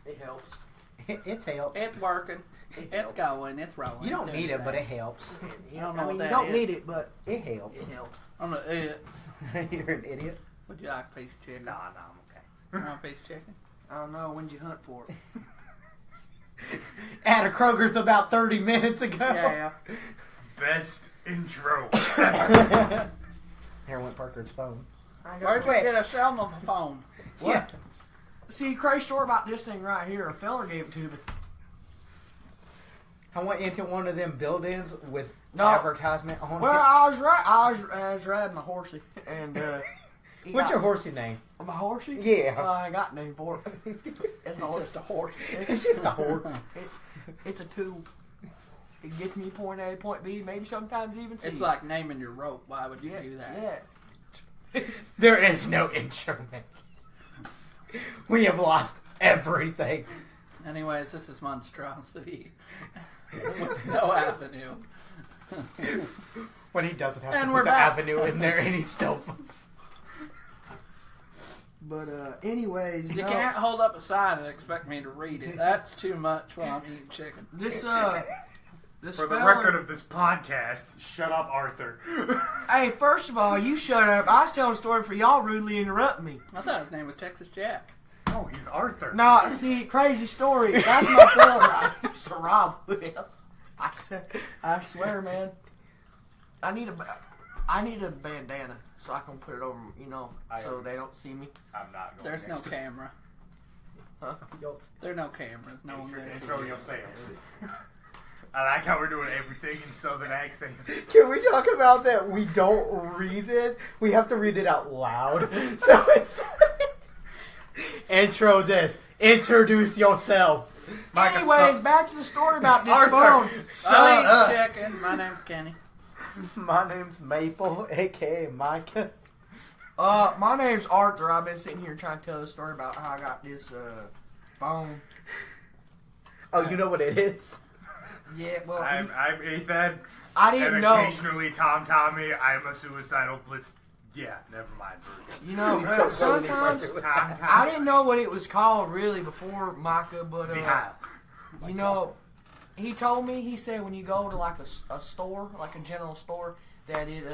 It helps. It helps. It's working. It's going. It's rolling. You don't need it, but it helps. You don't know I what mean, that you don't is. need it, but It helps. it helps. I'm an idiot. You're an idiot. Would you like a piece of chicken? No, I'm okay. You want a piece of chicken? I don't know. When'd you hunt for it? At a Kroger's about 30 minutes ago. Yeah. Best intro. There went Parker's phone. Where'd you get a cell on the phone? What? Yeah. See, crazy story about this thing right here. A fella gave it to me. I went into one of them buildings with No. advertisement on Well, it. I was riding a horsey, and What's your horsey name? my horsey? Yeah. I got a name for it. It's a It's horse. just a horse. It's just a horse. It's a tool. It gets me point A to point B, maybe sometimes even C. It's like naming your rope. Why would you do that? Yeah. There is no insurance. We have lost everything. Anyways, this is Monstrosity with no avenue. When he doesn't have And to we're put the back. avenue in there and he still fucks. But anyways, You no, can't hold up a sign and expect me to read it. That's too much while I'm eating chicken. this this For the fella. record of this podcast, shut up, Arthur. Hey, first of all, you shut up. I was telling a story for y'all rudely interrupt me. I thought his name was Texas Jack. Oh, he's Arthur. No, see, crazy story. That's my fella I used to rob with. I swear, man. I need a bandana so I can put it over, so they don't see me. I'm not going There's no next. camera. Huh? There are no cameras. No one can see Intro you. yourselves. I like how we're doing everything in southern accents. Can we talk about that? We don't read it. We have to read it out loud. So it's intro this. Introduce yourselves. Anyways, back to the story about this Arthur. phone. I eat chicken. My name's Kenny. My name's Maple, aka Micah. My name's Arthur. I've been sitting here trying to tell the story about how I got this phone. Oh, you know what it is? Yeah, well, I'm Ethan. I didn't and know. occasionally Tom Tommy. I'm a suicidal blitz. Yeah, never mind. Well, sometimes Tom I didn't know what it was called really before Micah, but he told me. He said when you go to like a store, like a general store, that it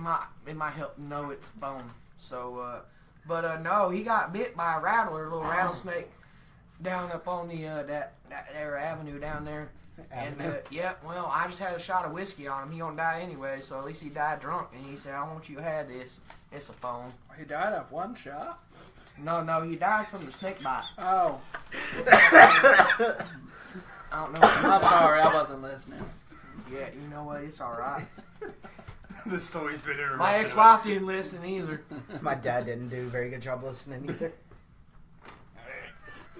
might help know it's a phone. So, no, he got bit by a rattler, a little rattlesnake, down up on the that avenue down there. And well, I just had a shot of whiskey on him. He gonna die anyway, so at least he died drunk. And he said, "I want you to have this. It's a phone." He died of one shot? No, he died from the snake bite. Oh. I don't know. I'm sorry, I wasn't listening. Yeah, you know what? It's all right. The story's been interrupted. My ex-wife didn't listen either. My dad didn't do a very good job listening either.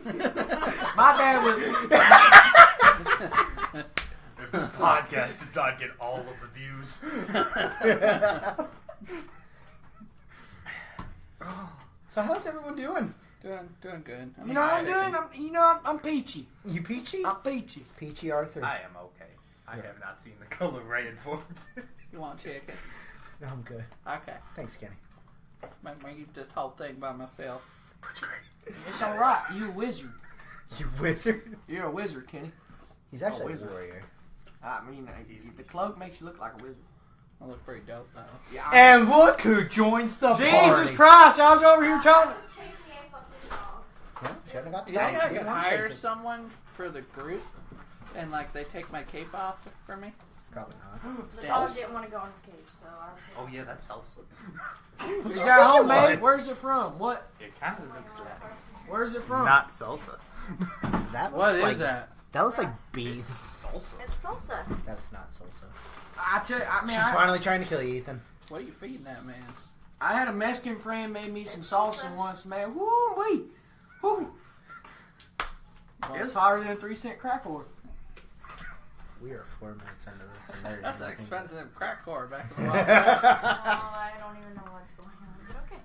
My dad was. If this podcast does not get all of the views, So how's everyone doing? Doing good. You know what I'm doing? I'm peachy. You peachy? I'm peachy. Peachy Arthur. I am okay. I have not seen the color red for it. You want chicken? I'm good. Okay. Thanks, Kenny. Make me eat this whole thing by myself. That's great. It's all right. You a wizard. You wizard. You're a wizard, Kenny. He's actually a wizard. warrior. I mean, the cloak makes you look like a wizard. I look pretty dope though. Yeah. And look who joins the Jesus party. Christ! I was over here telling. Yeah, shouldn't have got the You think dog. I We could don't hire chase it. someone for the group and like they take my cape off for me? Probably not. The dog didn't want to go in his cage, so I was Oh yeah, that's salsa. Is that homemade? Where's it from? What? It kind of looks like Where's it from? not salsa. That looks What is like that? that looks like beans. Salsa. It's salsa. That is not salsa. I tell you, I mean, She's finally trying to kill you, Ethan. What are you feeding that man? I had a Mexican friend made me some salsa once, man. Woo wee, woo. It was harder than a 3-cent crack whore. We are 4 minutes into this. And there is That's an nothing. expensive crack whore back in the wild west. I don't even know what's going on, but okay.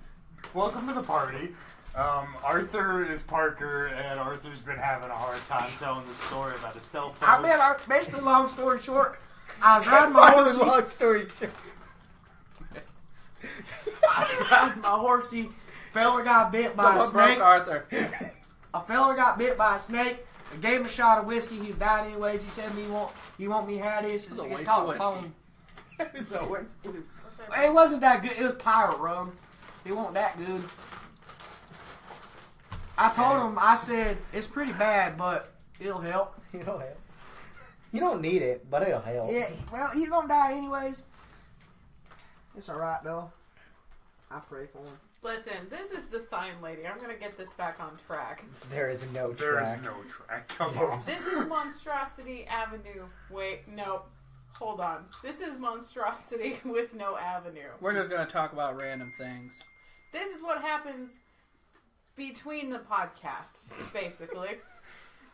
Welcome to the party. Arthur is Parker, and Arthur's been having a hard time telling the story about his cell phone. I mean, basically, long story short, I was riding my Finally, horsey. long story short. I was riding my horsey. Fella got bit by a Someone broke snake. Arthur. A fella got bit by a snake. I gave him a shot of whiskey. He was dying anyways. He said, you want me to have this? It's a It's waste called of phone. No, It wasn't that good. It was pirate rum. It wasn't that good. I told him, I said, it's pretty bad, but it'll help. It'll help. You don't need it, but it'll help. Yeah, well, you're going to die anyways. It's alright, though. I pray for him. Listen, this is the sign lady. I'm going to get this back on track. There is no There track. is no track. Come on. This is Monstrosity Avenue. Wait, no. Hold on. This is Monstrosity with no avenue. We're just going to talk about random things. This is what happens between the podcasts, basically.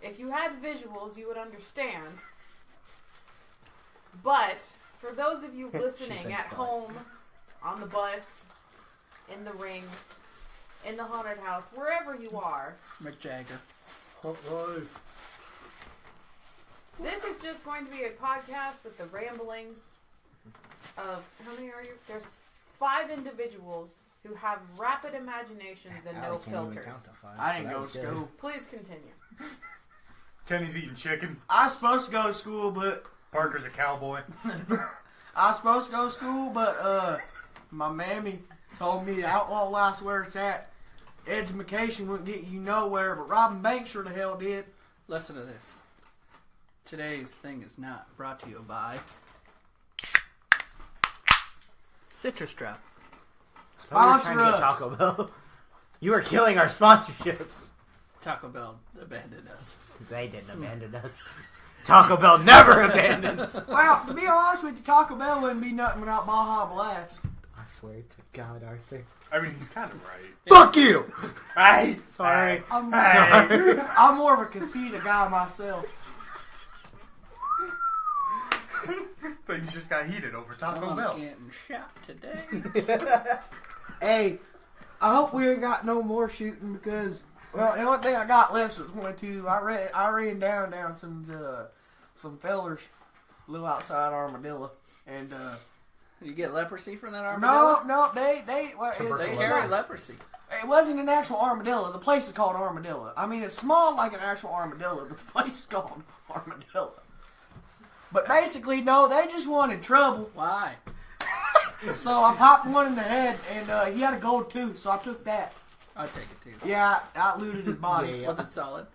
If you had visuals, you would understand. But for those of you listening said at but. home, on the bus, in the ring, in the haunted house, wherever you are, Mick Jagger. this is just going to be a podcast with the ramblings of, how many are you? There's 5 individuals who have rapid imaginations and no filters. I didn't go to school. Please continue. Kenny's eating chicken. I was supposed to go to school, but Parker's a cowboy. I was supposed to go to school, but my mammy told me the outlaw life's where it's at. Education wouldn't get you nowhere, but robbing banks sure the hell did. Listen to this. Today's thing is not brought to you by Citrus Drop. Sponsor us. Taco Bell. You are killing our sponsorships. Taco Bell abandoned us. They didn't abandon us. Taco Bell never abandons. Well, to be honest with you, Taco Bell wouldn't be nothing without Baja Blast. I swear to God, Arthur. I mean, he's kind of right. Fuck you! Hey! Sorry. I'm Sorry. I'm more of a casita guy myself. Things just got heated over Taco Someone's Bell. getting shot today. Hey, I hope we ain't got no more shooting because, well, the only thing I got left was one two. I ran down some fellers, little outside Armadillo, and You get leprosy from that armadillo? no, they what, They it's carry not- leprosy. It wasn't an actual armadillo. The place is called Armadillo. I mean, it's small like an actual armadillo, but the place is called Armadillo. But basically, no, they just wanted trouble. Why? So I popped one in the head, and he had a gold tooth, so I took that. I'll take it too. Yeah, I looted his body. Yeah. Was it solid?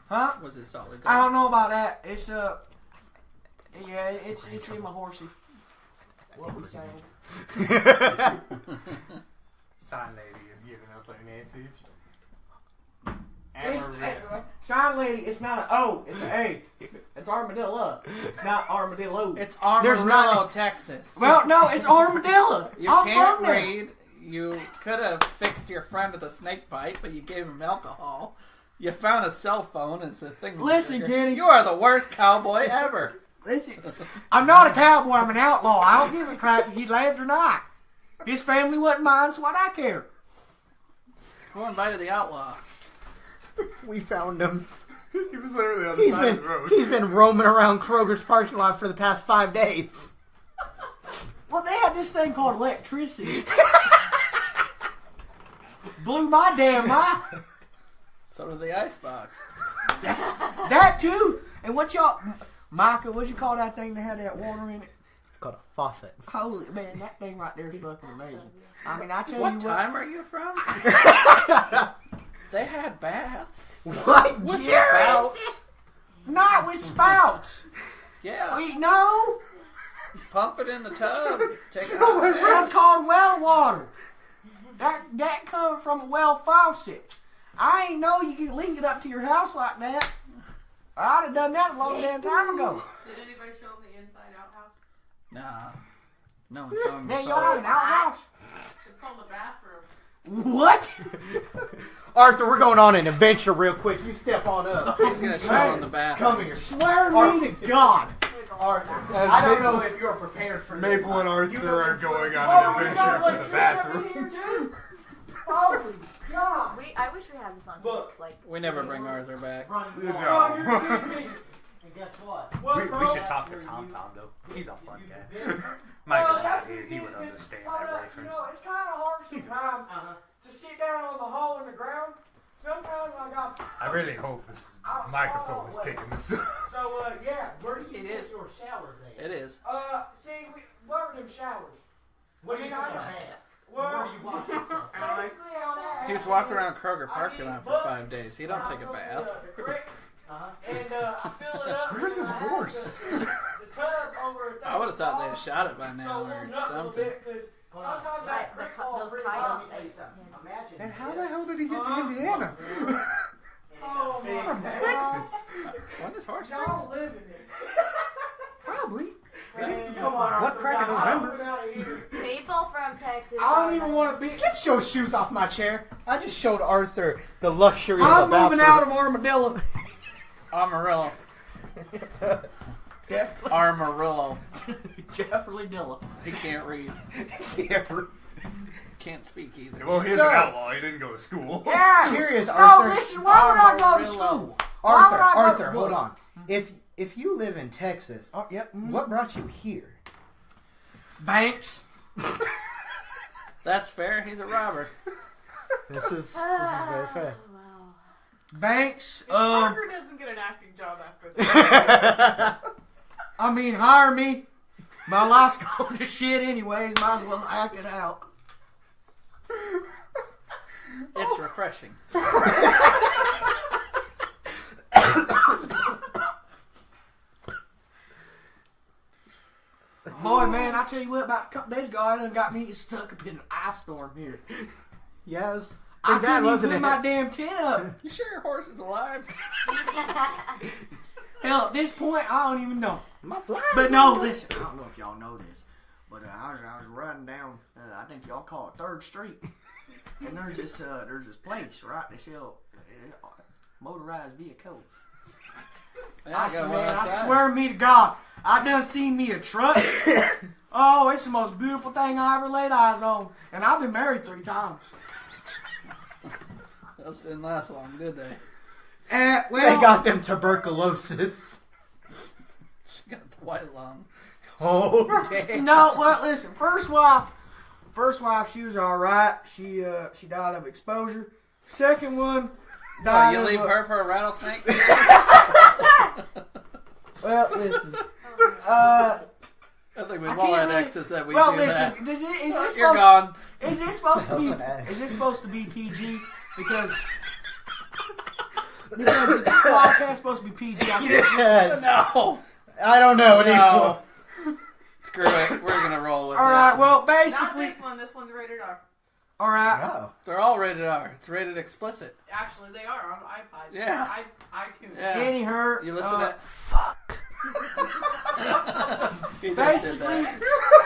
Huh? Was it solid? I don't know about that. It's yeah, it's in my horsey. What we saying? Sign lady is giving us a message. It's, Amarillo. sign lady, it's not an O, it's an A. It's armadillo, not armadillo. It's There's Amarillo, not- Texas. Well, no, it's armadillo. You I'm can't from there. read. You could have fixed your friend with a snake bite, but you gave him alcohol. You found a cell phone and it's a thing. Listen, Kenny. You are the worst cowboy ever. Listen, I'm not a cowboy, I'm an outlaw. I don't give a crap if he lands or not. His family wasn't mine, so what I care. Who invited the outlaw? We found him. He was literally on the side of the road. He's been roaming around Kroger's parking lot for the past 5 days. Well, they had this thing called electricity. Blew my damn mind. So did the icebox. That too. And what y'all, Micah, what'd you call that thing that had that water in it? It's called a faucet. Holy man, that thing right there is fucking amazing. I mean, I tell you What what. time are you from? They had baths. What? With year? spouts. Not with spouts. Yeah. Wait, no. Pump it in the tub. Take it out. That's called well water. That comes from a well faucet. I ain't know you could link it up to your house like that. I'd have done that a long damn time ago. Did anybody show them the inside outhouse? Nah. No one showed me. Man, y'all have an outhouse? It's called the bathroom. What? Arthur, we're going on an adventure real quick. You step on up. He's gonna show in the bathroom. Come here. Swear Arthur, me to God. Arthur, As I don't Maple- know if you're prepared for this. Maple and Arthur You know are the going twins- on Oh, an we got adventure to the electricity bathroom. in here too. Holy God. I wish we had this on tape. Look. Like, We never bring Arthur back. Oh, you're No. kidding me. And guess what? We should talk to Tom though. He's a fun guy. Michael's not here. He would understand that You reference. know, it's kind of hard sometimes to sit down on the hole in the ground sometimes I got. I really hope this microphone is picking this up. So yeah, where do you It put is. your showers at? It is. See, what are them showers? What do you I do? mean, Where Well, do you wash yourself? basically how that He's happens walking is around Kroger I parking get lot for buckets, 5 days. He don't I take a go to bath. the creek, and I fill it up. Where's his and I have horse? The tub over I would have thought they had shot it by now or something. Sometimes that creek falls those pretty coyotes. hard. Imagine. And how the hell did he get to Indiana? Oh my From God. Texas. When does horse Y'all race? live in it. Probably. Man, come on, Blood crack in November. I'm out of here. People from Texas. I don't even want to be. Get your shoes off my chair. I just showed Arthur the luxury I'm of a moving out of Armadillo. Amarillo. Definitely. Armadillo. Definitely Dilla. He can't read. Can't speak either. Well, he's So- an outlaw. He didn't go to school. Yeah. Curious, No, Arthur. listen. Why would I go to Amarillo. school? Why would I go Arthur, to hold on. If you live in Texas, Oh, yep. what brought you here? Banks. That's fair. He's a robber. This is very fair. Wow. Banks. Parker doesn't get an acting job after this. I mean, hire me. My life's going to shit anyways. Might as well act it out. It's refreshing. Boy, man, I tell you what, about a couple days ago, I done got me stuck up in an ice storm here. Yeah, it was I pretty bad, couldn't even wasn't put it? my damn tent up. You sure your horse is alive? Hell, at this point, I don't even know. My fly. But no, listen, I don't know if y'all know this, but I was riding down, I think y'all call it 3rd Street, and there's this place, right? They sell motorized vehicles. Yeah, got one I outside. swear me to God, I done seen me a truck. Oh, it's the most beautiful thing I ever laid eyes on, and I've been married 3 times. Those didn't last long, did they? Well, They got them tuberculosis. She got the white lung. Oh, damn. no, well, listen, first wife, she was all right. She died of exposure. Second one Oh, died you of leave her for a rattlesnake? Well, listen. I think we've I all can't had really- exes that we well, do listen. that. Is this You're supposed? gone. Is this supposed to That was an X. be? Is this supposed to be PG? Because this podcast is supposed to be PG. Yes. No. I don't know anymore. No. Screw it. We're gonna roll with All it. right. Well, Not basically, this one. This one's rated R. all right. Oh. They're all rated R. It's rated explicit. Actually, they are on iPod. Yeah. iTunes. Yeah. Kenny hurt. You listen to Fuck. He just did Basically, that.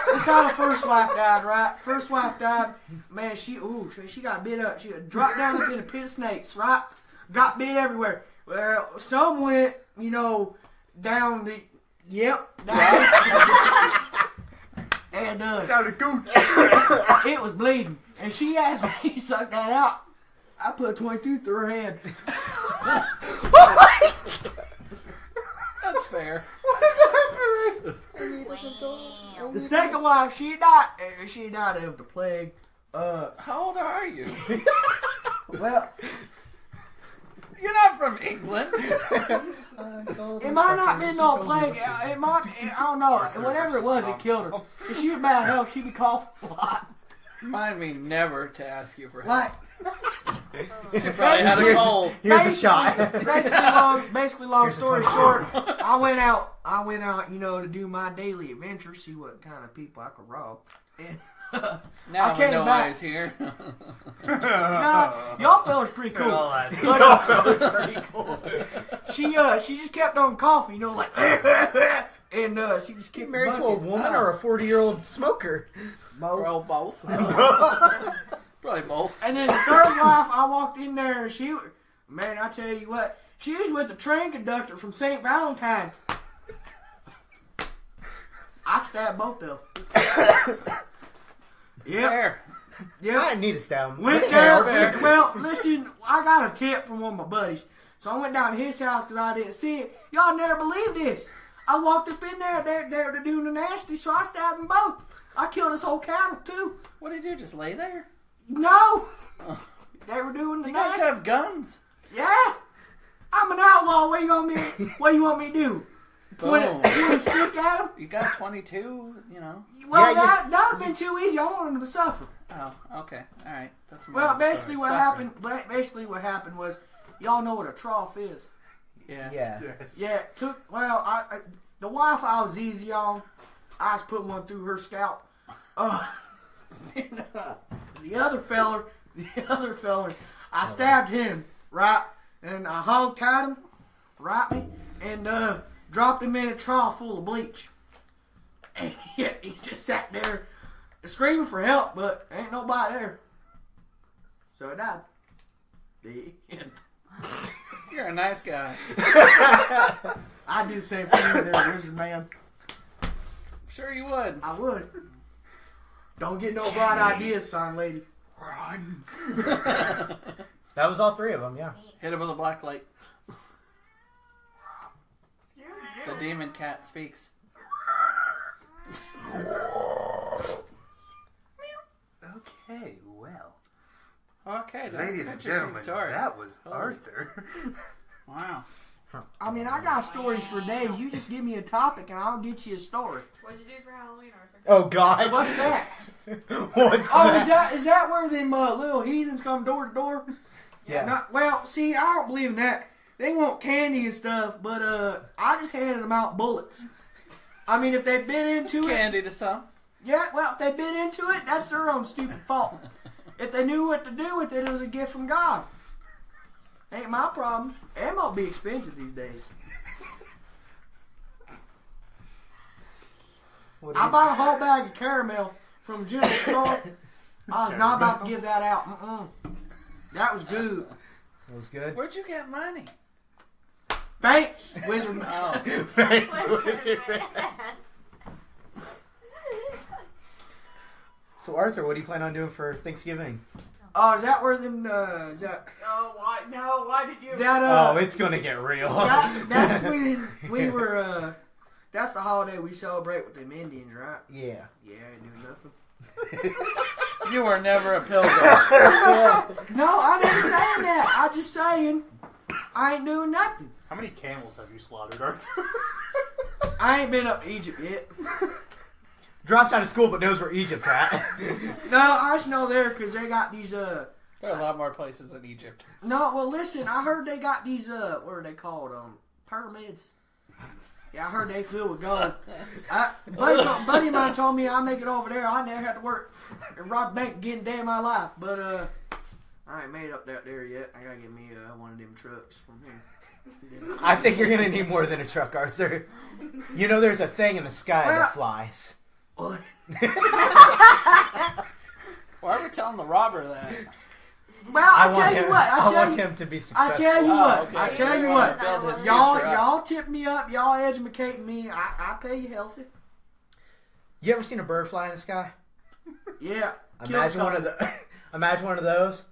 this is how the first wife died, right? First wife died. Man, she got bit up. She dropped down into a pit of snakes, right? Got bit everywhere. Well, some went, down the. Yep. Down. And Down to gooch. it was bleeding. And she asked me to suck that out. I put 22 through her head. That's fair. What is happening? I need to control. The second wife, she died of the plague. How old are you? Well, You're not from England. it might not been no plague. It might, I don't know. Whatever it was, it killed her. If she was bad health, she'd be coughing a lot. Remind me never to ask you for help. Like, She probably had a cold. Here's a shot. basically, long story short, I went out, to do my daily adventure, see what kind of people I could rob. And Now I we came know back. why he's here. nah, y'all fellas pretty cool. All that. She just kept on coughing, like, and she just You kept married to a bucking. woman or a 40-year-old smoker? Well, both. Probably both. And then the third wife, I walked in there, and man, I tell you what, she was with the train conductor from St. Valentine. I stabbed both of them. Yep. There. Yep. I need to stab him. Went there. Well, listen, I got a tip from one of my buddies. So I went down to his house because I didn't see it. Y'all never believe this. I walked up in there. They're doing the nasty, so I stabbed them both. I killed his whole cattle, too. What did you do? Just lay there? No. They were doing the You guys night. have guns. Yeah. I'm an outlaw. What you want me to do? Point Boom. a stick at him? You got 22, you know. Well, Yeah, that would have been too easy. I wanted him to suffer. Oh, okay. All right. That's more Well, of the basically story. what Suffering. happened. Basically what happened was, y'all know what a trough is. Yes. Yeah. Yes. Yeah. The wife I was easy on. I was putting one through her scalp. The other feller, I stabbed him right, and I hog tied him, right me, and dropped him in a trough full of bleach. And he just sat there screaming for help, but ain't nobody there. So I died. The end. You're a nice guy. I'd do the same thing there, wizard man. Sure you would. I would. Don't get no bright ideas, son lady. Run. That was all three of them, yeah. Hit him with a black light. Excuse The you. demon cat speaks. Okay, well. Okay, that's Ladies an and interesting gentlemen, story. that was Holy. Arthur. Wow. I mean, I got stories for days. You just give me a topic and I'll get you a story. What'd you do for Halloween, Arthur? Oh, God. What's that? What's Oh, is that where them little heathens come door to door? Yeah. Well, see, I don't believe in that. They want candy and stuff, but I just handed them out bullets. I mean, if they've been into it, Candy to some. yeah. Well, if they've been into it, that's their own stupid fault. If they knew what to do with it, it was a gift from God. Ain't my problem. Ammo be expensive these days. What do I you- bought a whole bag of caramel from a general store. I was not about to give that out. That was good. That was good. Where'd you get money? Thanks, Wizard. Oh. Thanks. So, Arthur, what do you plan on doing for Thanksgiving? Oh, is that where them? Is that Oh, why? No, why did you? that? Oh, it's gonna get real. That's when we were. That's the holiday we celebrate with them Indians, right? Yeah. Yeah, I ain't doing nothing. You were never a pilgrim. No, I didn't say that. I just saying I ain't doing nothing. How many camels have you slaughtered, Arthur? I ain't been up to Egypt yet. Drops out of school but knows where Egypt's at. No, I just know there because they got these There are a lot more places in Egypt. No, well, listen. I heard they got these. What are they called? Pyramids. Yeah, I heard they filled with gold. Buddy of mine told me I make it over there. I never have to work and rob bank again day of my life. But I ain't made up there yet. I gotta get me one of them trucks from here. I think you're gonna need more than a truck, Arthur. You know there's a thing in the sky Well- that flies. What? Why are we telling the robber that? Well, I tell you what. I want him to be I successful. tell you Oh, what. okay. I tell you You what. wanna build his Y'all, future up. y'all tip me up. Y'all educate me. I pay you healthy. You ever seen a bird fly in the sky? Yeah. Imagine one of the. Imagine one of those,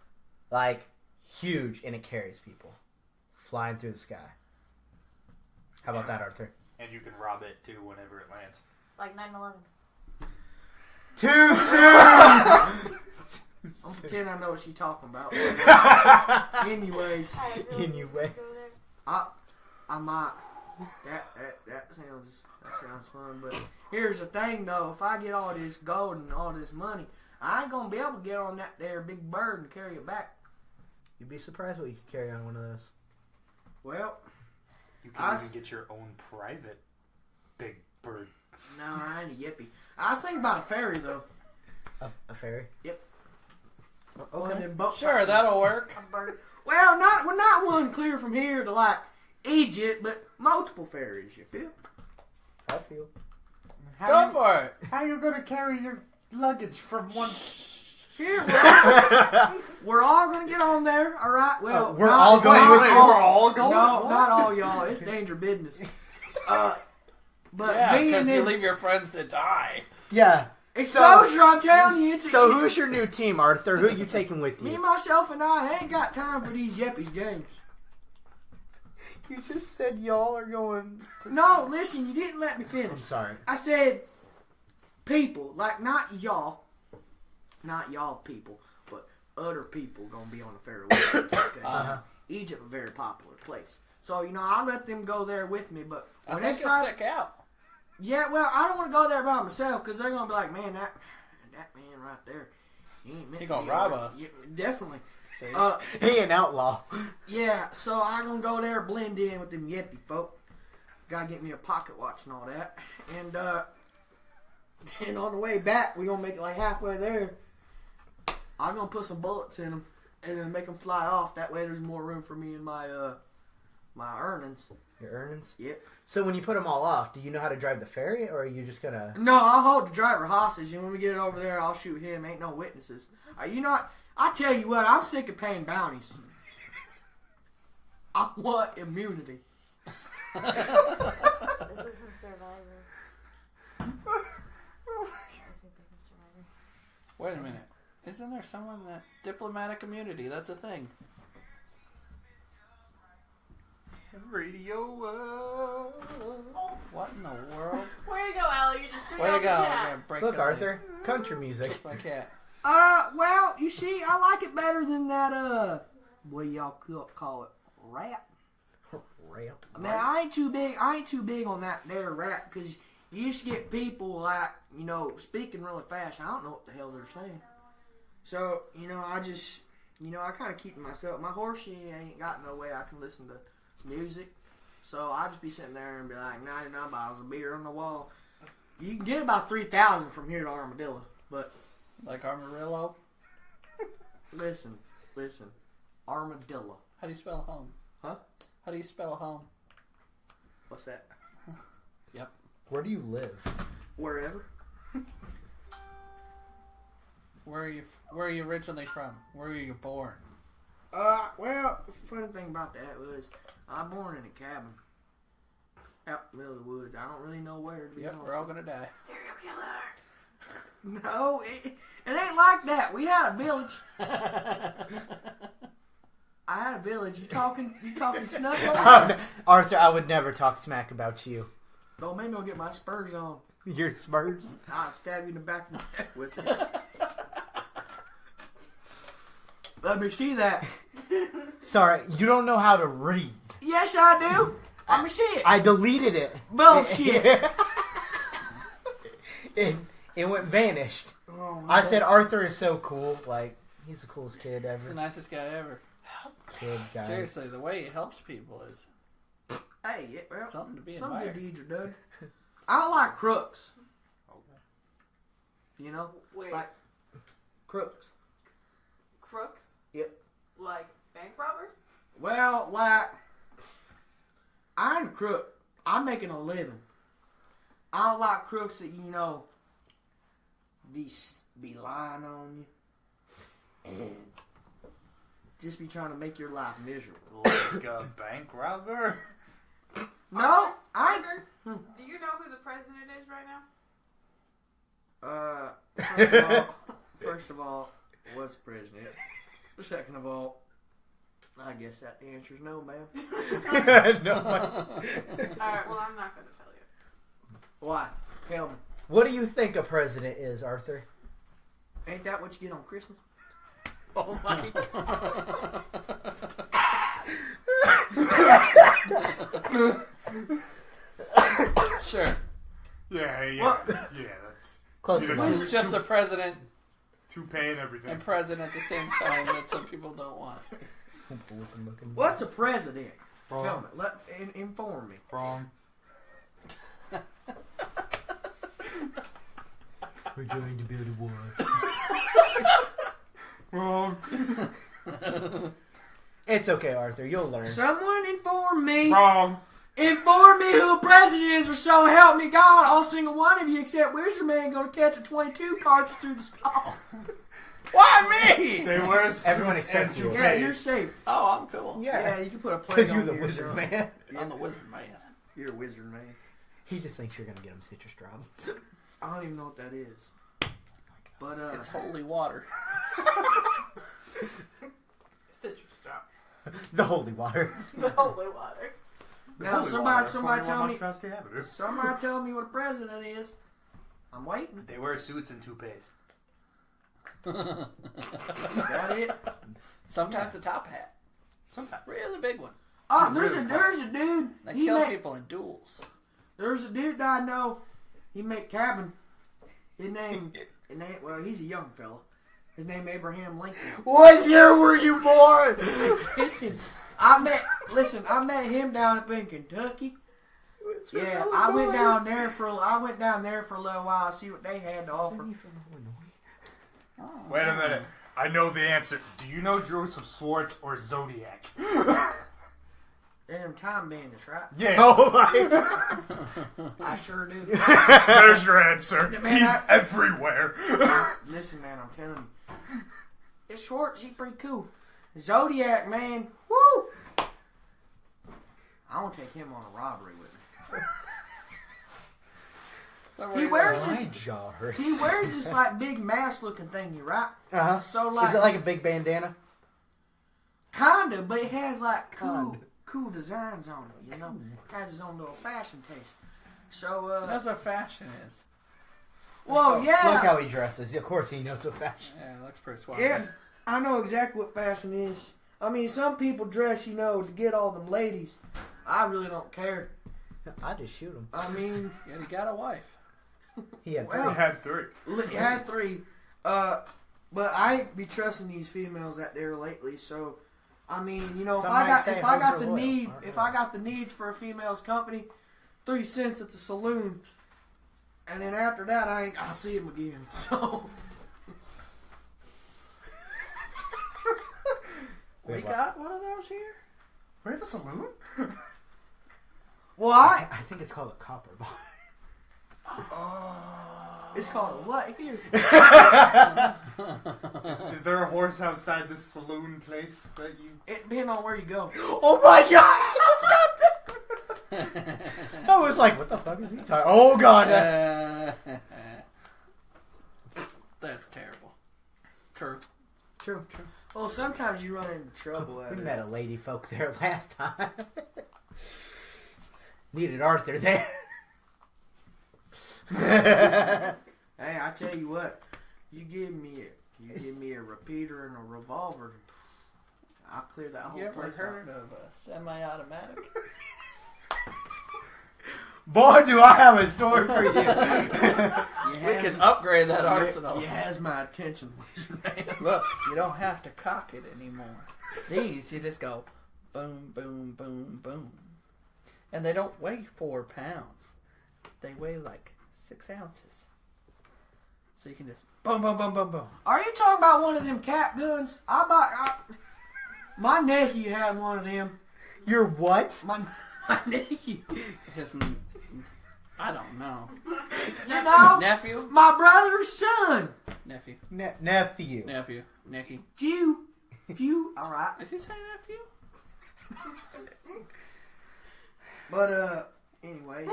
like huge, and it carries people, flying through the sky. How about that, Arthur? And you can rob it too whenever it lands. Like 9/11. Too soon. I'm pretending I know what she's talking about. Anyways, Anyway. I might. That sounds fun. But here's the thing, though. If I get all this gold and all this money, I ain't gonna be able to get on that there big bird and carry it back. You'd be surprised what you could carry on one of those. Well, You can even get your own private big bird. no, I ain't a yippie. I was thinking about a ferry though. A ferry? Yep. Okay. One of them boat Sure, that'll work. A bird. Well, not one clear from here to like Egypt, but multiple ferries. You feel? I feel. Go for it. How are you going to carry your luggage from one... Here, we're all gonna get on there. All right. Well, We're not- all going not with you? all- We're all going? No, What? not all y'all. It's danger business. But Yeah, me because and you them leave your friends to die. Yeah. exposure. I'm telling you. It's So who's your new team, Arthur? Who are you taking with me, you? myself, and I ain't got time for these yuppies games. You just said y'all are going. No, listen, you didn't let me finish. I'm sorry. I said people, like not y'all people, but other people gonna be on the ferry with me. Because Egypt a very popular place. So, I let them go there with me, but I when think it's you'll time... stick out. Yeah, well, I don't want to go there by myself because they're going to be like, man, that man right there, he ain't meant He to gonna be rob over." us. Yeah, definitely. See? He an outlaw. Yeah, so I'm going to go there, blend in with them yippie folk. Got to get me a pocket watch and all that. And then on the way back, we're going to make it like halfway there. I'm going to put some bullets in them and then make them fly off. That way there's more room for me in my my earnings. Your earnings? Yep. So when you put them all off, do you know how to drive the ferry, or are you just gonna... No, I'll hold the driver hostage, and when we get over there, I'll shoot him. Ain't no witnesses. I tell you what, I'm sick of paying bounties. I want immunity. This isn't Survivor. Wait a minute. Isn't there someone that diplomatic immunity? That's a thing. Radio. What in the world? Way to go, Allie. You just took Way to out go! the I'm cat. gonna break Look, your leg. Arthur, country music. Kiss my cat. Well, you see, I like it better than that, what y'all call it, rap. Rap. Man, I ain't too big on that there rap, because you used to get people like, speaking really fast. I don't know what the hell they're saying. So, I just, I kind of keep to myself. My horsey ain't got no way I can listen to music. So I just be sitting there and be like, 99 bottles of beer on the wall. You can get about 3,000 from here to Armadillo. But Like Armadillo? listen. Armadillo. How do you spell home? Huh? How do you spell home? What's that? Where do you live? Wherever. Where are you originally from? Where were you born? Well, the funny thing about that was I was born in a cabin out in the middle of the woods. I don't really know where to be. Yep, we're all gonna die. Serial killer. No, it ain't like that. We had a village. I had a village. You talking snuff over there? Arthur, I would never talk smack about you. Don't make me go get my spurs on. Your Spurs. I'll stab you in the back of the neck with it. Let me see that. Sorry, you don't know how to read. Yes, I do. Let me see it. I deleted it. Bullshit. It went vanished. Oh, I said Arthur is so cool. Like, he's the coolest kid He's the ever. nicest guy ever. Kid guy. Seriously, the way he helps people is hey, yeah, well, something to be some good admired. deeds are done. I don't like crooks. Wait, Like crooks. crooks? Yep. Like bank robbers? Well, like, I'm a crook. I'm making a living. I don't like crooks that, be lying on you. Just be trying to make your life miserable. Like a bank robber? No, I Arthur, do you know who the president is right now? First of all, what's president? Second of all, I guess that answer is no, ma'am. No, Alright, well, I'm not going to tell you. Why? Tell me. what do you think a president is, Arthur? Ain't that what you get on Christmas? Oh my Sure. Yeah, What? that's Close Yeah, enough. He's just a president toupee and everything. and president at the same time that some people don't want. What's a president? Tell me. Inform me. Wrong. We're going to build a wall. Wrong. It's okay, Arthur. You'll learn. Someone inform me. Wrong. Inform me who president is, or so help me God. All single one of you except Wizard Man gonna catch a 22 cartridge through the skull. Why me? They wear Everyone suits except and you. toupees. Yeah, you're safe. Oh, I'm cool. Yeah, you can put a plate Because on you're the here, wizard girl. man. I'm the wizard man. You're a wizard man. He just thinks you're going to get him citrus drop. I don't even know what that is. But It's holy water. Citrus drop. The holy water. The holy water. now Holy somebody water, tell 41 me. Montrose Avenue. Somebody tell me what a president is. I'm waiting. They wear suits and toupees. Got it? Sometimes a top hat. Sometimes. Really big one. Oh, Really there's a dude. They He kill make, people in duels. there's a dude that I know. He make cabin. His name, well, he's a young fella. His name Abraham Lincoln. What year were you born? Listen, I met him down up in Kentucky. Yeah, I went down there for a little while to see what they had to offer. Wait a minute. I know the answer. Do you know Joseph Schwartz or Zodiac? They're them time bandits, right? Yeah. Oh my! I sure do. There's your answer. Man, He's everywhere. Listen, man, I'm telling you. It's Schwartz, he's pretty cool. Zodiac, man, woo! I want to take him on a robbery with me. So He wears My this. jaw hurts. He wears this like big mask-looking thingy, right? Uh-huh. So like, Is it like a big bandana? kinda, but it has like Kinda. cool designs on it. You know, has his own little fashion taste. So, That's what fashion is. well, Look yeah, Look how he dresses. Of course he knows what fashion. Yeah, that's pretty swag. yeah, I know exactly what fashion is. I mean, some people dress, you know, to get all them ladies. I really don't care. I just shoot him. I mean, Yeah, he got a wife. He had Well, He had 3. you had 3, but I ain't be trusting these females out there lately. So, I mean, you know, Some might say if I hoes got are the loyal. need, I don't if know. I got the needs for a female's company, 3 cents at the saloon, and then after that, I'll see him again. So, We Wait, got one of those here? We have a saloon? well, I think it's called a copper bar. it's called a what here? Is there a horse outside this saloon place that you... It depends on where you go. Oh my god! I just got that! I was like, what the fuck is he talking? Oh god! That's terrible. True. True. Well, sometimes you run into trouble. We At met a lady folk there last time. Needed Arthur there. Hey, I tell you what, you give me a repeater and a revolver, I'll clear that whole You ever place heard of a semi-automatic? Boy, do I have a story for you. out. We can upgrade that arsenal. You has my attention, Wizard Man. Look, you don't have to cock it anymore. These, you just go boom, boom, boom, boom. And they don't weigh 4 pounds. They weigh like 6 ounces. So you can just boom, boom, boom, boom, boom. Are you talking about one of them cap guns? My nephew had one of them. You're what? My nephew. His, I don't know. You know, Nephew? my brother's son. Nephew. Nephew. Nephew. Nicky. Few. All right. Is he saying nephew? But anyways,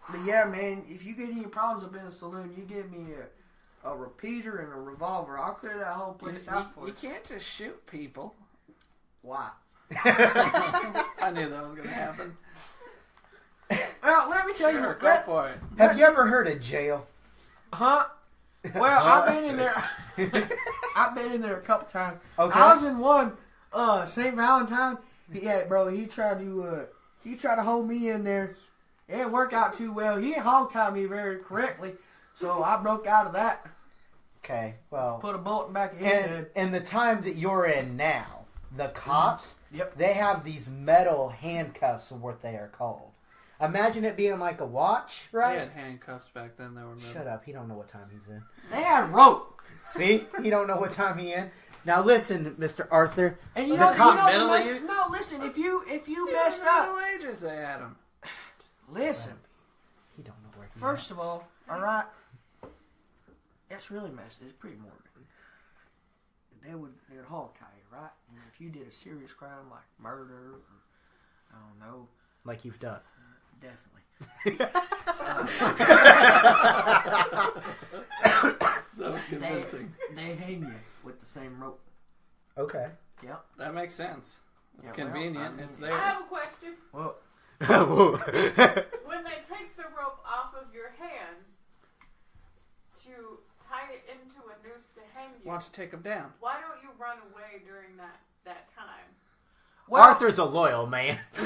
but yeah, man, if you get any problems up in a saloon, you give me a repeater and a revolver. I'll clear that whole place out for You you. can't just shoot people. Why? I knew that was going to happen. Well, let me tell Sure, you. go for it. Have you ever heard of jail? Huh? Well, I've been in there. I've been in there a couple times. Okay. I was in one, St. Valentine. He tried to hold me in there. It didn't work out too well. He didn't hog tie me very correctly, so I broke out of that. Okay, well, Put a bullet in the back of his and head. in the time that you're in now, the cops, Yep. they have these metal handcuffs, or what they are called. Imagine it being like a watch, They right? had handcuffs back then. They were metal. Shut up, he don't know what time he's in. They had rope. See? He don't know what time he in. Now listen, Mr. Arthur. And you The know, cop- the Middle mess- Age- no, listen, if you In messed the up, Middle Ages they had them. listen, He don't know where he first of all right, that's really messed. It's pretty morbid. They would hog tie you, right? And if you did a serious crime like murder, or, I don't know, like you've done. definitely. That was convincing. They hang you with the same rope. Okay. Yep. That makes sense. It's Yeah, well, convenient. I mean- It's I there. have a question. Well, When they take the rope off of your hands to tie it into a noose to hang you. Why don't you take him down? Why don't you run away during that time? Well, Arthur's a loyal man. He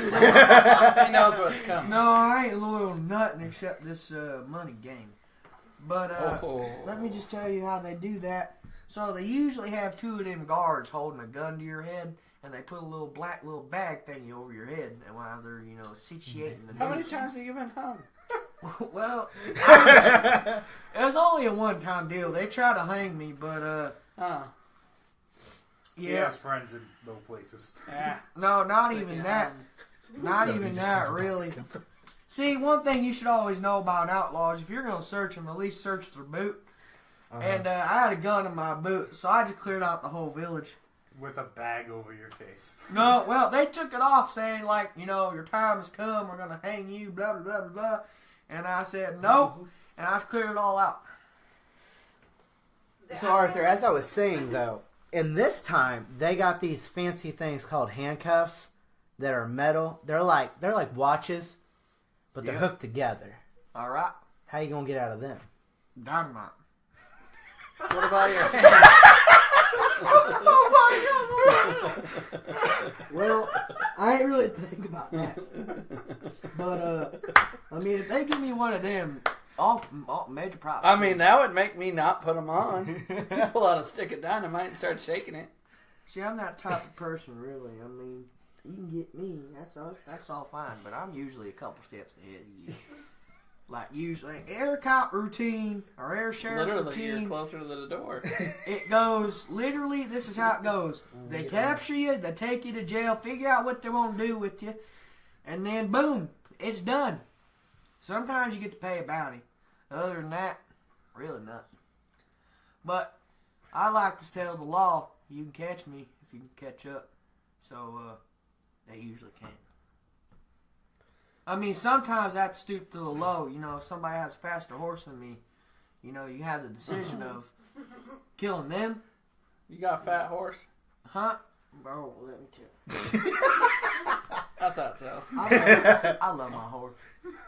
knows what's coming. no, I ain't loyal to nothing except this money game. But let me just tell you how they do that. So they usually have two of them guards holding a gun to your head, and they put a little black little bag thingy over your head, and while they're situating the How many noose. times have you been hung? Well, it was only a one-time deal. They tried to hang me, but He yeah, has friends in low places. Yeah. no, not even that. Not So even you just that, talk about really. stuff. See, one thing you should always know about outlaws: if you're gonna search them, at least search their boot. Uh-huh. And I had a gun in my boot, so I just cleared out the whole village. With a bag over your face. No, well, they took it off, saying like, your time has come. We're gonna hang you, blah blah blah blah blah. And I said no, and I just cleared it all out. So Arthur, as I was saying though, in this time they got these fancy things called handcuffs that are metal. They're like watches, but they're Yeah. hooked together. All right, How you gonna get out of them? dynamite. What about your hand? Well, I ain't really think about that. But I mean, if they give me one of them, all major props. I mean, that would make me not put them on. You pull out a stick of dynamite and start shaking it. See, I'm that type of person, really. I mean, you can get me. That's all fine. But I'm usually a couple steps ahead of you. Like usually, air cop routine or air sheriff Literally, you're routine. closer to the door. It goes literally. This is how it goes. They capture you. They take you to jail. Figure out what they want to do with you, and then boom, it's done. Sometimes you get to pay a bounty. Other than that, really nothing. But I like to tell the law, you can catch me if you can catch up. So they usually can't. I mean, sometimes I have to stoop to the low. If somebody has a faster horse than me, you have the decision of killing them. You got a fat horse? Huh? Bro, let me tell you. I thought so. I love my horse.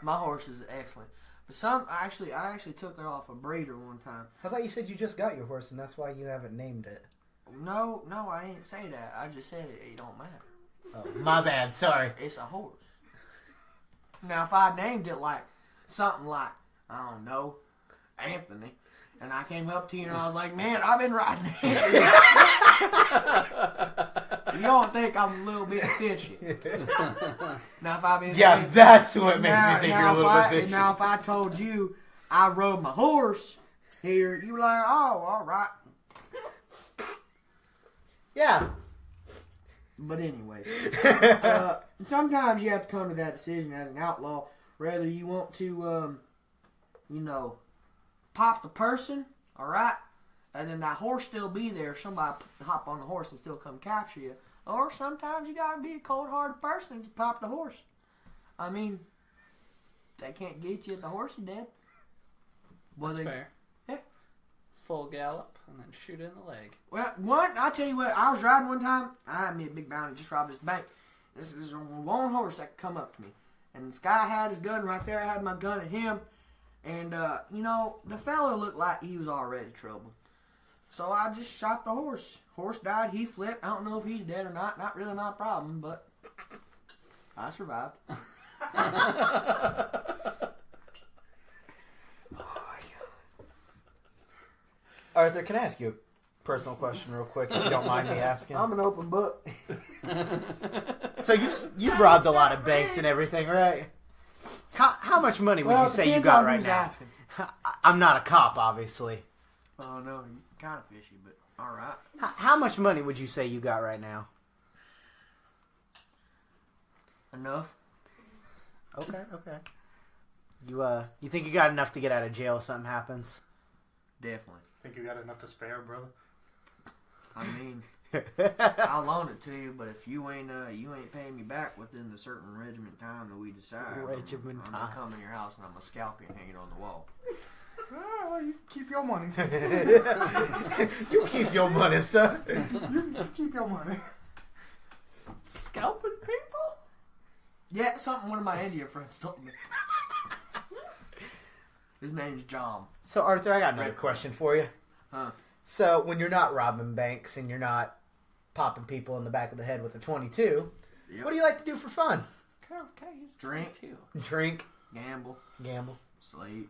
My horse is excellent. But I actually took it off a breeder one time. I thought you said you just got your horse and that's why you haven't named it. No, I ain't say that. I just said it don't matter. Oh, my bad. Sorry. It's a horse. Now, if I named it like something like, I don't know, Anthony, and I came up to you and I was like, man, I've been riding Anthony. You don't think I'm a little bit fishy. Now, if I've been saying, that's what makes me think you're a little bit fishy. Now, if I told you I rode my horse here, you were like, oh, all right. Yeah. But anyway, sometimes you have to come to that decision as an outlaw, whether you want to, pop the person, all right, and then that horse still be there. Somebody hop on the horse and still come capture you. Or sometimes you gotta be a cold-hearted person and just pop the horse. I mean, they can't get you. The horse is dead. That's fair. Yeah. Full gallop and then shoot in the leg. Well, I'll tell you what, I was riding one time. I had me a big bounty, just robbed this bank. This is one horse that could come up to me. And this guy had his gun right there. I had my gun at him. And, the fella looked like he was already troubled. So I just shot the horse. Horse died, he flipped. I don't know if he's dead or not. Not really my problem, but I survived. Arthur, can I ask you a personal question real quick, if you don't mind me asking? I'm an open book. So you've robbed a lot of banks and everything, right? How much money would you say you got right now? Asking. I'm not a cop, obviously. Oh, no, you're kind of fishy, but all right. How much money would you say you got right now? Enough. Okay. You think you got enough to get out of jail if something happens? Definitely. Think you got enough to spare, brother? I mean, I'll loan it to you, but if you ain't paying me back within the certain regiment time that we decide, Regiment I'm time. gonna come in your house and I'm gonna scalp you and hang it on the wall. Ah, well, you keep your money. You keep your money, son. You keep your money. Scalping people? Yeah, something one of my Indian friends told me. His name's John. So, Arthur, I got another Red. question for you. Huh? So, when you're not robbing banks and you're not popping people in the back of the head with a 22, Yep. what do you like to do for fun? Okay, he's Drink. 22. Drink, Gamble. gamble. Sleep.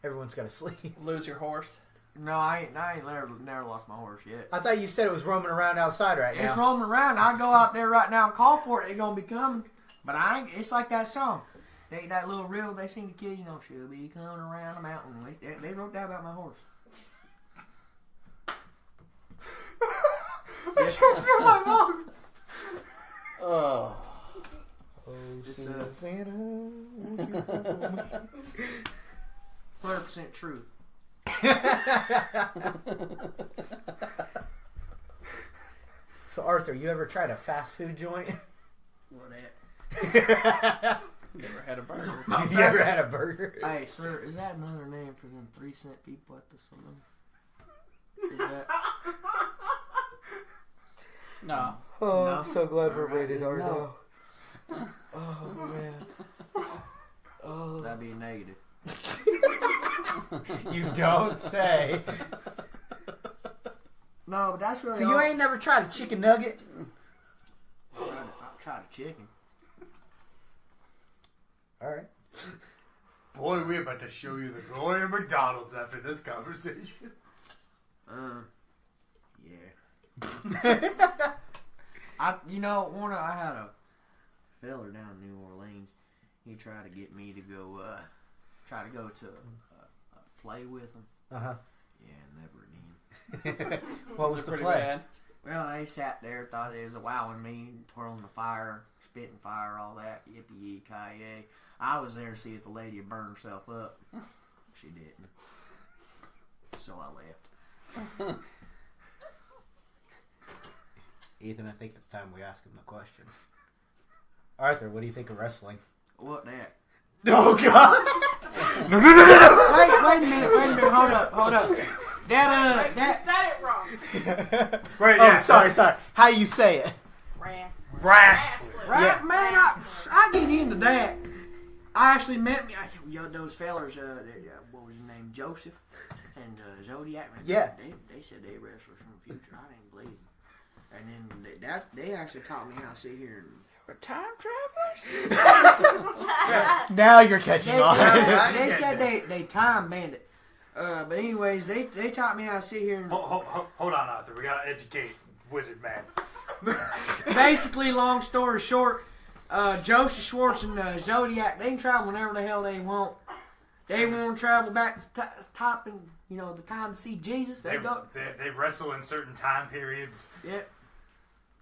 Everyone's got to sleep. Lose your horse. No, I ain't never lost my horse yet. I thought you said it was roaming around outside right It's now. roaming around. I go out there right now and call for it. They're gonna be coming. But I ain't. It's like that song. That little reel they sing to kill. You know, she'll be coming around the mountain. They wrote that about my horse. I can't feel my lungs. Oh. Oh, It's, Susanna, won't you come for me? 100% truth. So, Arthur, you ever tried a fast food joint? What that? Never had a burger. You ever had a burger? Hey, sir, is that another name for them 3-cent people at the saloon? Is that? No. Oh, No. I'm so glad we're Alright, rated R no. now. Oh, man. Oh, That'd be a negative. you don't say. No, but that's really. So you ain't never tried a chicken nugget? I'll try the chicken. All right. Boy, we're about to show you the glory of McDonald's after this conversation. Yeah. I had a feller down in New Orleans. He tried to get me to go, to play with him. Uh-huh. Yeah, never again. What was the Pretty play? bad. Well, they sat there, thought they was wowing me, twirling the fire, spitting fire, all that. Yippee-yi-ki-yay. I was there to see if the lady would burn herself up. She didn't. So I left. Ethan, I think it's time we ask him the question. Arthur, what do you think of wrestling? What that? Oh, God! Wait a minute, hold up. That, You said it wrong. Wait, Oh, yeah. sorry. How do you say it? Wrestling. right, Yeah. man, I get into that. I actually met those fellers, what was his name, Joseph and Zodiac. Man, Yeah. They said they wrestlers from the future. I didn't believe them. And then they actually taught me how to sit here and... We're time travelers? Now you're catching on. They said they time banned it. But anyways, they taught me how to sit here and... Hold on, Arthur. We gotta educate Wizard Man. Basically, long story short, Joseph Schwartz and Zodiac, they can travel whenever the hell they want. They want to travel back to top and, the time to see Jesus. They go. They wrestle in certain time periods. Yep.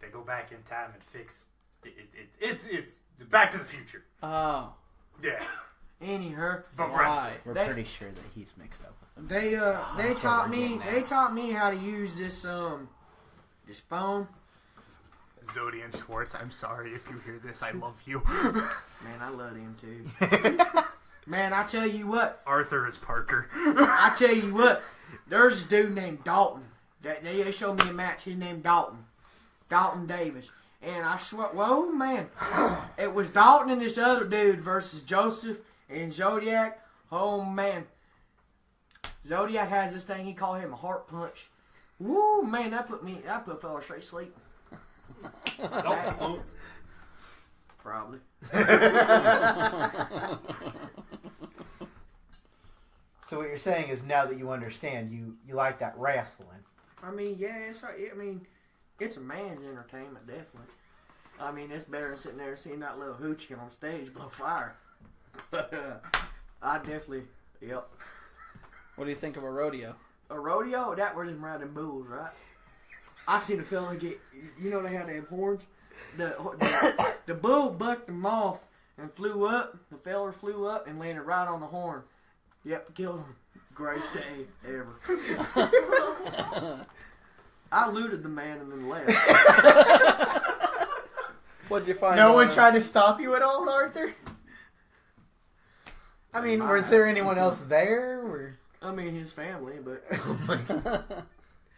They go back in time and fix. It's Back to the Future. Oh. Yeah, Anyhow, but Why? wrestling. We're They- pretty sure that he's mixed up with them. they That's what we're getting at. taught me how to use this phone. Zodian Schwartz, I'm sorry if you hear this. I love you. Man, I love him too. Man, I tell you what. Arthur is Parker. I tell you what. There's this dude named Dalton. They showed me a match. His name Dalton. Dalton Davis. And I swear, whoa, man. It was Dalton and this other dude versus Joseph and Zodiac. Oh, man. Zodiac has this thing. He called him a heart punch. Woo, man, that put a fella straight sleep. Probably. So what you're saying is now that you understand, you like that wrestling. I mean, yeah, it's a man's entertainment, definitely. I mean, it's better than sitting there seeing that little hoochie on stage blow fire. But I definitely, yep. What do you think of a rodeo? A rodeo? That where them riding bulls, right? I seen a fella get, they how they have horns? The bull bucked them off and flew up. The feller flew up and landed right on the horn. Yep, killed him. Greatest day ever. I looted the man and then left. What'd you find? No on one him? tried to stop you at all, Arthur? I mean, was there anyone else there? Or... I mean, his family, but...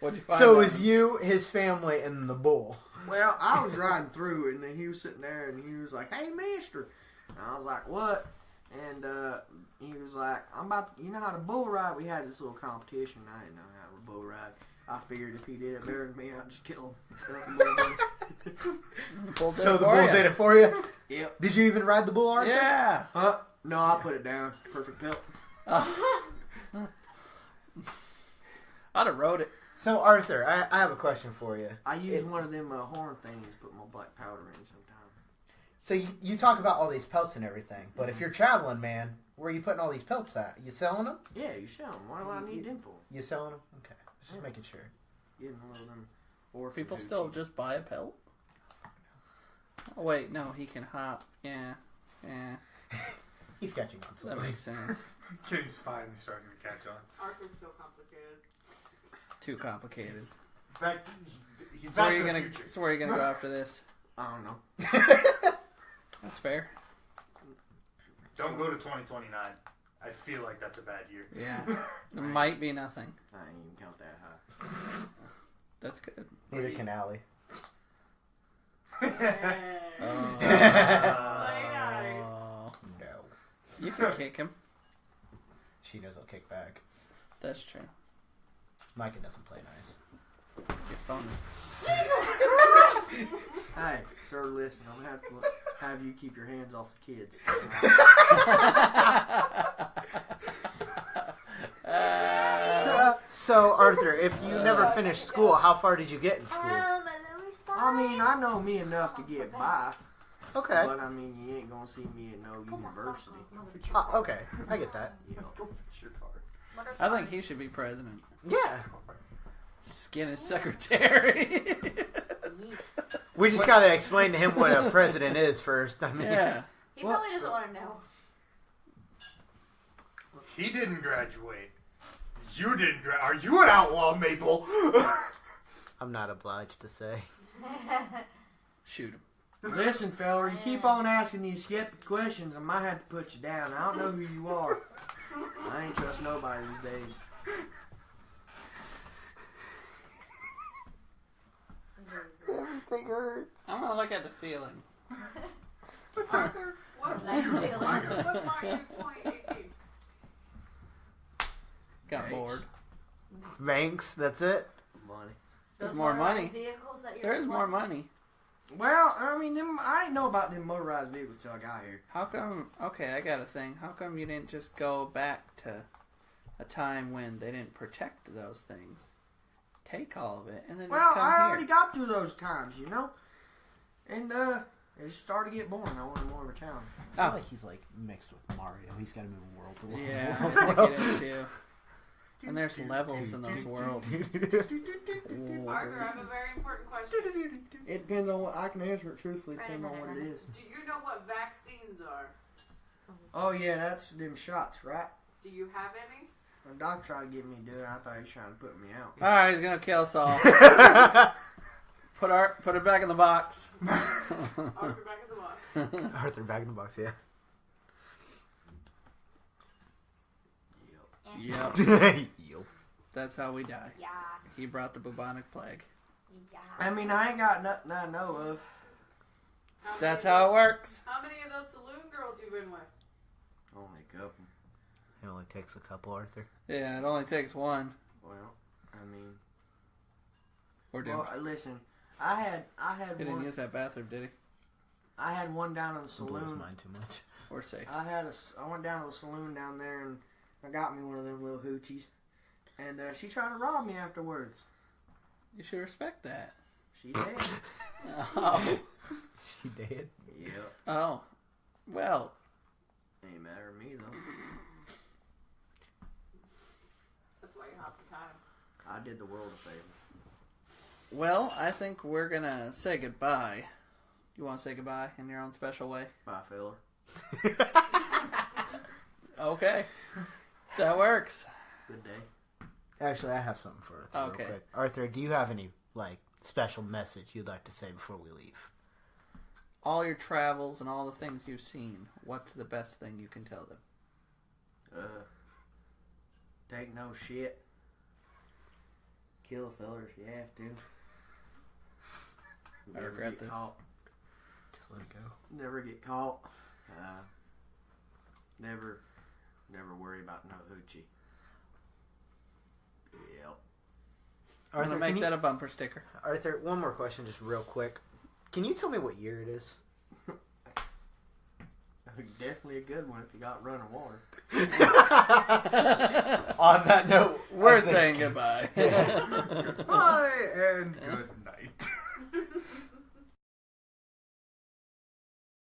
What'd you find? So it on was him? you, his family, and the bull. Well, I was riding through, and then he was sitting there, and he was like, "Hey, mister." And I was like, "What?" And he was like, "I'm about. You know how to bull ride? We had this little competition. I didn't know how to bull ride. I figured if he did it better than me, I'd just kill him." So the bull did it for you? Yep. Did you even ride the bull, Arthur? Yeah. Huh? No, I put it down. Perfect pelt. I'd have rode it. So, Arthur, I have a question for you. I use one of them horn things. Put my black powder in sometimes. So, you talk about all these pelts and everything, but if you're traveling, man, where are you putting all these pelts at? You selling them? Yeah, you sell them. What do I need them for? You selling them? Okay. Just making sure. Getting a little of them. Or People still just buy a pelt? Oh, wait, no, he can hop. Yeah. He's catching on. That makes sense. Kitty's finally starting to catch on. Arthur's so complicated. Too complicated. He's So back where are you to the gonna? future. So where are you gonna go after this? I don't know. That's fair. Don't go to 2029. I feel like that's a bad year. Yeah. There might be nothing. I ain't even count that high. That's good. Neither can Allie. Oh. nice. No. You can kick him. She knows I'll kick back. That's true. Micah doesn't play nice. Your phone is. Hey, sir, listen. I'm gonna have to have you keep your hands off the kids. So, Arthur, if you never finished school, how far did you get in school? I mean, I know me enough to get by, Okay. but I mean, you ain't gonna see me at no university. Okay, I get that. You know. I think he should be president. Yeah. Skin his secretary. We just gotta explain to him what a president is first. I mean, Yeah. He probably doesn't want to know. He didn't graduate. You didn't graduate. Are you an outlaw, Maple? I'm not obliged to say. Shoot him. Listen, fella, you keep on asking these skeptic questions, I might have to put you down. I don't know who you are. I ain't trust nobody these days. Everything hurts. I'm gonna look at the ceiling. Arthur, what Nice what ceiling. marked you 2018? Got Thanks. bored. Banks, that's it. Money. There's Those more motorized money. Vehicles that you're There is more money. Well, I mean, I didn't know about them motorized vehicles till I got here. How come? Okay, I got a thing. How come you didn't just go back to a time when they didn't protect those things? Take all of it and then Well, just come I here. already got through those times, you know? And, it started to get boring. I wanted more of a town. I Oh. feel like he's like mixed with Mario. He's got to move world to world. Yeah, world I to think world. it is too. And there's levels in those worlds. Arthur, I have a very important question. It depends on what I can answer it truthfully, depending on what it is. Do you know what vaccines are? Oh, yeah, that's them shots, right? Do you have any? The doctor tried to get me to do it. I thought he was trying to put me out. Alright, he's gonna kill us all. Put it back in the box. Arthur, back in the box. Arthur back in the box, yeah. Yep. Yo. That's how we die. Yeah. He brought the bubonic plague. Yeah. I mean, I ain't got nothing I know of. That's how it works. How many of those saloon girls you been with? Only a couple. It only takes a couple, Arthur. Yeah, it only takes one. Well, I mean, We're doomed. well, listen. I had He didn't one. use that bathroom, did he? I had one down in the Blows saloon. mine too much. We're safe. I went down to the saloon down there and I got me one of them little hoochies. And she tried to rob me afterwards. You should respect that. She did. Oh. She did. Yep. Oh. Well, Ain't matter to me though. That's why you hop the time. I did the world a favor. well, I think we're gonna say goodbye. You want to say goodbye in your own special way? Bye, fella. Okay. That works. Good day. Actually, I have something for Arthur Okay. real quick. Arthur, do you have any like special message you'd like to say before we leave? All your travels and all the things you've seen, what's the best thing you can tell them? Take no shit. Kill a fella if you have to. I regret get this. Caught. Just let it go. Never get caught. Never worry about no hoochie. Yep. I'm Arthur, gonna make can you- that a bumper sticker. Arthur, one more question, just real quick. Can you tell me what year it is? Definitely a good one if you got running water. On that note, We're I think- saying goodbye. Bye and good night.